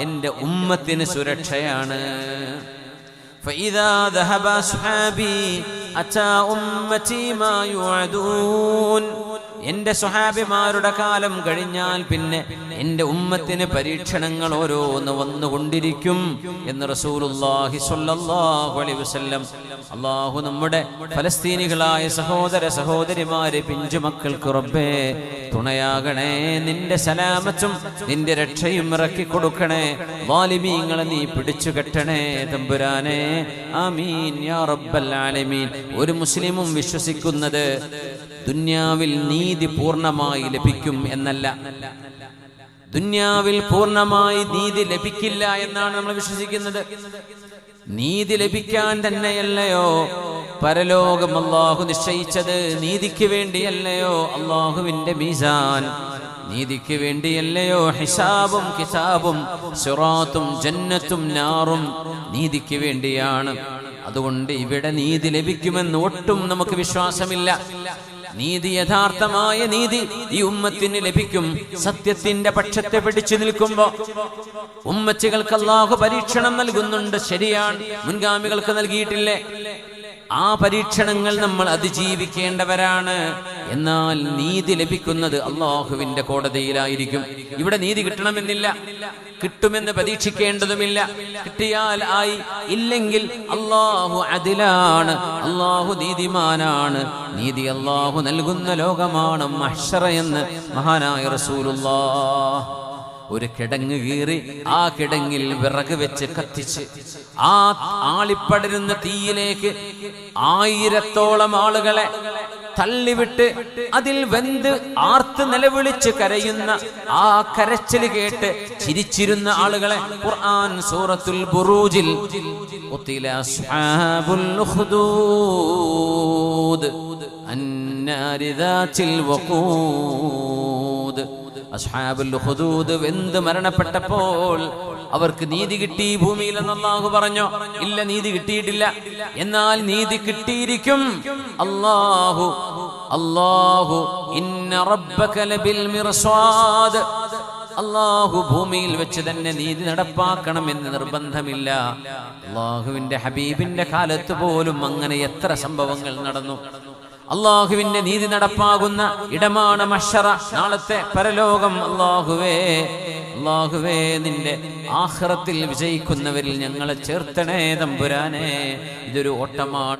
എന്റെ ഉമ്മത്തിന് സുരക്ഷയാണ്. فإذا ذهب أصحابي أتى أمتي ما يوعدون. എന്റെ സ്വഹാബിമാരുടെ കാലം കഴിഞ്ഞാൽ പിന്നെ എന്റെ ഉമ്മത്തിന് പരീക്ഷണങ്ങൾ ഓരോന്ന് വന്നുകൊണ്ടിരിക്കും എന്ന് റസൂലുള്ളാഹി സ്വല്ലല്ലാഹു അലൈഹി വസല്ലം. അല്ലാഹു നമ്മുടെ ഫലസ്തീനികളായ സഹോദര സഹോദരിമാരെ പിഞ്ചുമക്കൾക്ക് റബ്ബേ തുണയാകണേ. നിന്റെ സലാമത്തും നിന്റെ രക്ഷയും ഇറക്കി കൊടുക്കണേ. വാലിമീങ്ങളെ നീ പിടിച്ചു കെട്ടണേ തമ്പുരാനെ. ആമീൻ യാ റബ്ബൽ ആലമീൻ. ഒരു മുസ്ലിമും വിശ്വസിക്കുന്നത് ദുന്യാവിൽ നീതി പൂർണ്ണമായി ലഭിക്കും എന്നല്ല. ദുന്യാവിൽ പൂർണ്ണമായി നീതി ലഭിക്കില്ല എന്നാണ് നമ്മൾ വിശ്വസിക്കുന്നത്. നീതി ലഭിക്കാൻ തന്നെയല്ലയോ പരലോകം അല്ലാഹു നിശ്ചയിച്ചത്? നീതിക്ക് വേണ്ടിയല്ലയോ അല്ലാഹുവിന്റെ മീസാൻ? നീതിക്ക് വേണ്ടിയല്ലയോ ഹിസാബും കിതാബും സിറാത്തും ജന്നത്തും നാറും? നീതിക്ക് വേണ്ടിയാണ്. അതുകൊണ്ട് ഇവിടെ നീതി ലഭിക്കുമെന്ന് ഒട്ടും നമുക്ക് വിശ്വാസമില്ല. നീതി, യഥാർത്ഥമായ നീതി ഈ ഉമ്മത്തിന് ലഭിക്കും സത്യത്തിന്റെ പക്ഷത്തെ പിടിച്ചു നിൽക്കുമ്പോ. ഉമ്മച്ചികൾക്ക് അല്ലാഹു പരീക്ഷണം നൽകുന്നുണ്ട്, ശരിയാണ്, മുൻഗാമികൾക്ക് നൽകിയിട്ടില്ലേ? ആ പരീക്ഷണങ്ങൾ നമ്മൾ അതിജീവിക്കേണ്ടവരാണ്. എന്നാൽ നീതി ലഭിക്കുന്നത് അല്ലാഹുവിന്റെ കോടതിയിലായിരിക്കും. ഇവിടെ നീതി കിട്ടണമെന്നില്ല, കിട്ടുമെന്ന് പ്രതീക്ഷിക്കേണ്ടതുമില്ല. കിട്ടിയാൽ ആയി, ഇല്ലെങ്കിൽ അല്ലാഹു അദിലാണ്, അല്ലാഹു നീതിമാനാണ്. നീതി അല്ലാഹു നൽകുന്ന ലോകമാണ് മഹ്ശറ എന്ന് മഹാനായ റസൂലുള്ളാഹ്. ഒരു കിടങ്ങ് കീറി ആ കിടങ്ങിൽ വിറക് വെച്ച് കത്തിച്ച് ആ ആളിപ്പടരുന്ന തീയിലേക്ക് 1000-ഓളം ആളുകളെ തള്ളിവിട്ട് അതിൽ വെന്ത് ആർത്ത് നിലവിളിച്ച് കരയുന്ന ആ കരച്ചിൽ കേട്ട് ചിരിച്ചിരുന്ന ആളുകളെ ഖുർആൻ സൂറത്തുൽ ബുറൂജിൽ ഖുതില അസ്ഹാബുൽ ഉഖ്ദൂദ് അന്നാരി ദാത്തിൽ വഖൂദ്. അസ്ഹാബുൽ ഉഖ്ദൂദ് വെന്ത് മരണപ്പെട്ടപ്പോൾ അവർക്ക് നീതി കിട്ടി ഭൂമിയിൽ എന്ന് അല്ലാഹു പറഞ്ഞോ? ഇല്ല, നീതി കിട്ടിയിട്ടില്ല. എന്നാൽ നീതി കിട്ടിയിരിക്കും. അല്ലാഹു ഇന്ന റബ്ബക ലബിൽ മിർസാദ്. അല്ലാഹു ഭൂമിയിൽ വെച്ച് തന്നെ നീതി നടപ്പാക്കണമെന്ന് നിർബന്ധമില്ല. അല്ലാഹുവിന്റെ ഹബീബിന്റെ കാലത്ത് പോലും അങ്ങനെ എത്ര സംഭവങ്ങൾ നടന്നു. അല്ലാഹുവിന്റെ നീതി നടപ്പാകുന്ന ഇടമാണ് മഹ്ശറ, നാളത്തെ പരലോകം. അല്ലാഹുവേ നിന്റെ ആഖിറത്തിൽ വിജയിക്കുന്നവരിൽ ഞങ്ങളെ ചേർത്തണേ തമ്പുരാനെ. ഇതൊരു ഓട്ടമാണ്.